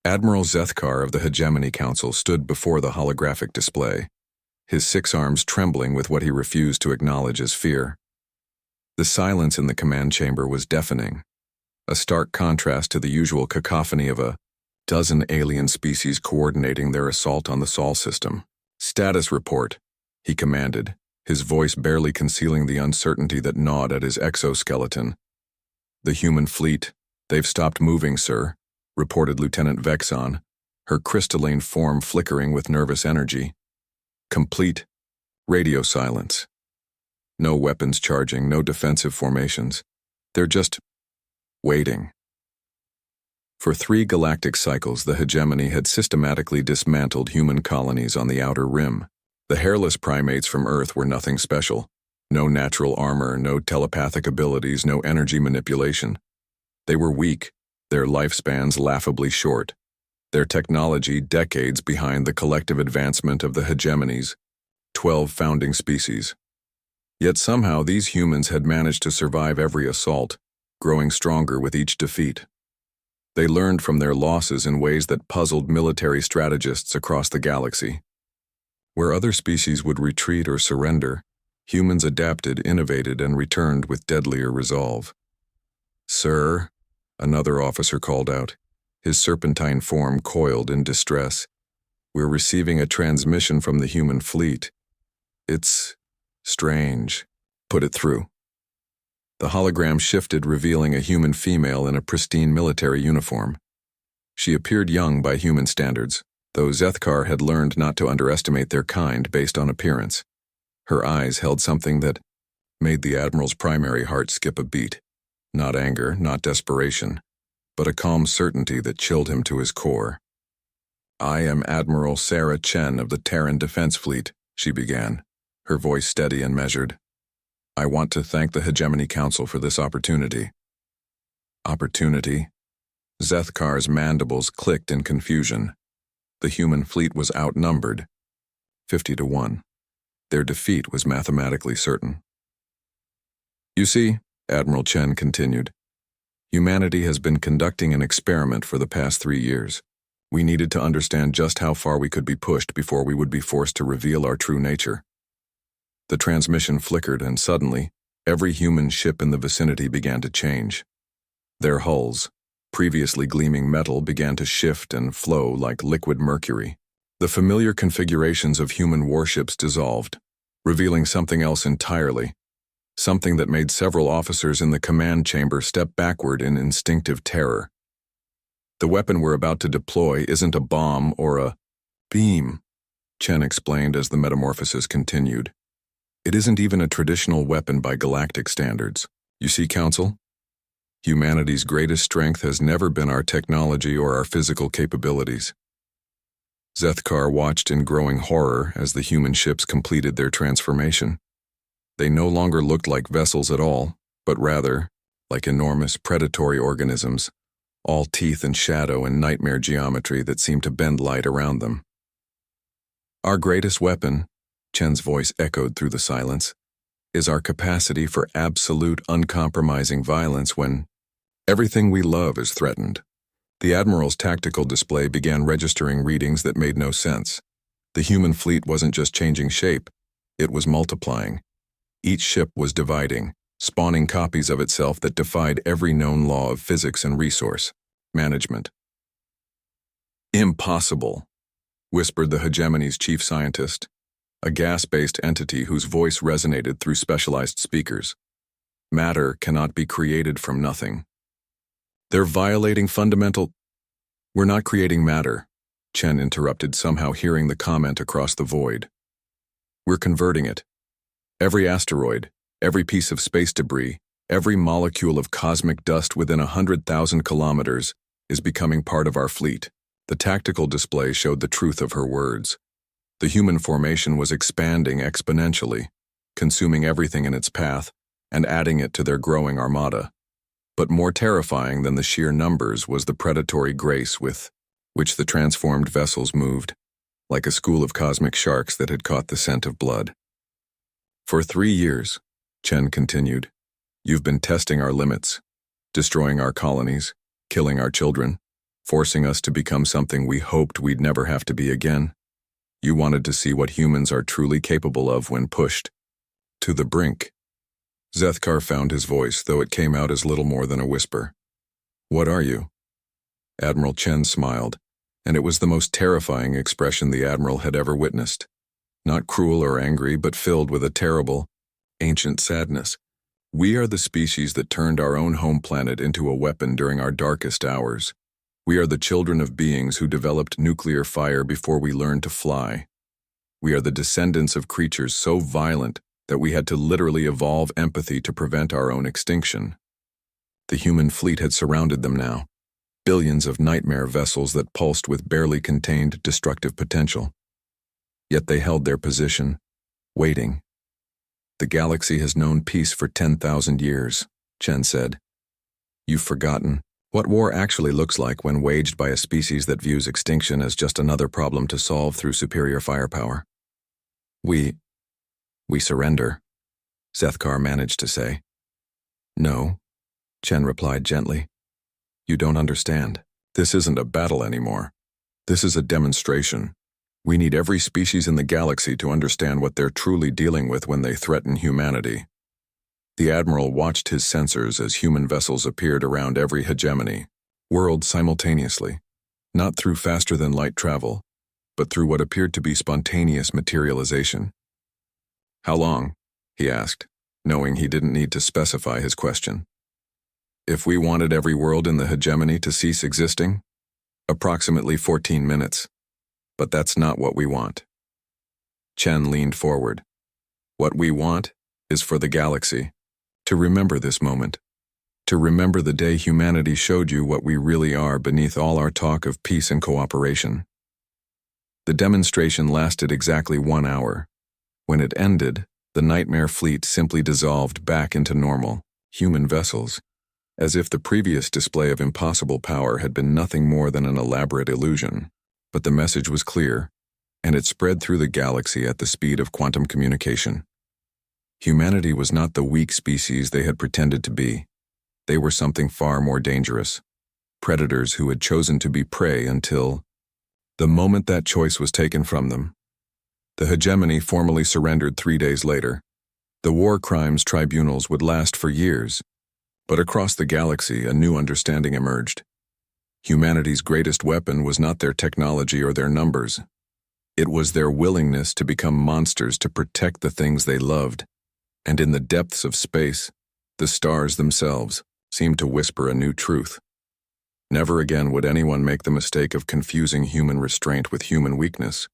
Admiral Zethkar of the Hegemony Council stood before the holographic display, his 6 arms trembling with what he refused to acknowledge as fear. The silence in the command chamber was deafening, a stark contrast to the usual cacophony of a dozen alien species coordinating their assault on the Sol system. "Status report," he commanded, his voice barely concealing the uncertainty that gnawed at his exoskeleton. "The human fleet, they've stopped moving, sir," reported Lieutenant Vexon, her crystalline form flickering with nervous energy. "Complete radio silence. No weapons charging, no defensive formations. They're just waiting." For 3 galactic cycles, the hegemony had systematically dismantled human colonies on the outer rim. The hairless primates from Earth were nothing special. No natural armor, no telepathic abilities, no energy manipulation. They were weak, their lifespans laughably short, their technology decades behind the collective advancement of the hegemony's 12 founding species. Yet somehow these humans had managed to survive every assault, growing stronger with each defeat. They learned from their losses in ways that puzzled military strategists across the galaxy. Where other species would retreat or surrender, humans adapted, innovated, and returned with deadlier resolve. "Sir," another officer called out, his serpentine form coiled in distress, "we're receiving a transmission from the human fleet. It's strange. Put it through." The hologram shifted, revealing a human female in a pristine military uniform. She appeared young by human standards, though Zethkar had learned not to underestimate their kind based on appearance. Her eyes held something that made the Admiral's primary heart skip a beat. Not anger, not desperation, but a calm certainty that chilled him to his core. "I am Admiral Sarah Chen of the Terran Defense Fleet," she began, her voice steady and measured. "I want to thank the Hegemony Council for this opportunity." Opportunity? Zethkar's mandibles clicked in confusion. The human fleet was outnumbered, 50-1. Their defeat was mathematically certain. "You see," Admiral Chen continued, "humanity has been conducting an experiment for the past 3 years. We needed to understand just how far we could be pushed before we would be forced to reveal our true nature." The transmission flickered, and suddenly, every human ship in the vicinity began to change. Their hulls, previously gleaming metal, began to shift and flow like liquid mercury. The familiar configurations of human warships dissolved, revealing something else entirely, something that made several officers in the command chamber step backward in instinctive terror. "The weapon we're about to deploy isn't a bomb or a beam," Chen explained as the metamorphosis continued. "It isn't even a traditional weapon by galactic standards. You see, Council? Humanity's greatest strength has never been our technology or our physical capabilities." Zethkar watched in growing horror as the human ships completed their transformation. They no longer looked like vessels at all, but rather like enormous predatory organisms, all teeth and shadow and nightmare geometry that seemed to bend light around them. "Our greatest weapon," Chen's voice echoed through the silence, "is our capacity for absolute, uncompromising violence when everything we love is threatened." The Admiral's tactical display began registering readings that made no sense. The human fleet wasn't just changing shape, it was multiplying. Each ship was dividing, spawning copies of itself that defied every known law of physics and resource management. "Impossible," whispered the Hegemony's chief scientist, a gas-based entity whose voice resonated through specialized speakers. "Matter cannot be created from nothing. They're violating fundamental—" "We're not creating matter," Chen interrupted, somehow hearing the comment across the void. "We're converting it. Every asteroid, every piece of space debris, every molecule of cosmic dust within 100,000 kilometers is becoming part of our fleet." The tactical display showed the truth of her words. The human formation was expanding exponentially, consuming everything in its path and adding it to their growing armada. But more terrifying than the sheer numbers was the predatory grace with which the transformed vessels moved, like a school of cosmic sharks that had caught the scent of blood. "For 3 years," Chen continued, "you've been testing our limits, destroying our colonies, killing our children. forcing us to become something we hoped we'd never have to be again. You wanted to see what humans are truly capable of when pushed to the brink. Zethkar found his voice, though it came out as little more than a whisper. What are you? Admiral Chen smiled, and it was the most terrifying expression the Admiral had ever witnessed. Not cruel or angry, but filled with a terrible, ancient sadness. We are the species that turned our own home planet into a weapon during our darkest hours. We are the children of beings who developed nuclear fire before we learned to fly. We are the descendants of creatures so violent that we had to literally evolve empathy to prevent our own extinction. The human fleet had surrounded them now, billions of nightmare vessels that pulsed with barely contained destructive potential. Yet they held their position, waiting. The galaxy has known peace for 10,000 years, Chen said. You've forgotten what war actually looks like when waged by a species that views extinction as just another problem to solve through superior firepower. We surrender, Zethkar managed to say. No, Chen replied gently. You don't understand. This isn't a battle anymore. This is a demonstration. We need every species in the galaxy to understand what they're truly dealing with when they threaten humanity. The Admiral watched his sensors as human vessels appeared around every hegemony, world simultaneously, not through faster-than-light travel, but through what appeared to be spontaneous materialization. How long? He asked, knowing he didn't need to specify his question. If we wanted every world in the hegemony to cease existing, approximately 14 minutes. But that's not what we want. Chen leaned forward. What we want is for the galaxy to remember this moment, to remember the day humanity showed you what we really are beneath all our talk of peace and cooperation. The demonstration lasted exactly 1 hour. When it ended, the nightmare fleet simply dissolved back into normal, human vessels, as if the previous display of impossible power had been nothing more than an elaborate illusion. But the message was clear, and it spread through the galaxy at the speed of quantum communication. Humanity was not the weak species they had pretended to be. They were something far more dangerous, predators who had chosen to be prey until the moment that choice was taken from them. The hegemony formally surrendered 3 days later. The war crimes tribunals would last for years, but across the galaxy a new understanding emerged. Humanity's greatest weapon was not their technology or their numbers. It was their willingness to become monsters to protect the things they loved. And in the depths of space, the stars themselves seemed to whisper a new truth. Never again would anyone make the mistake of confusing human restraint with human weakness.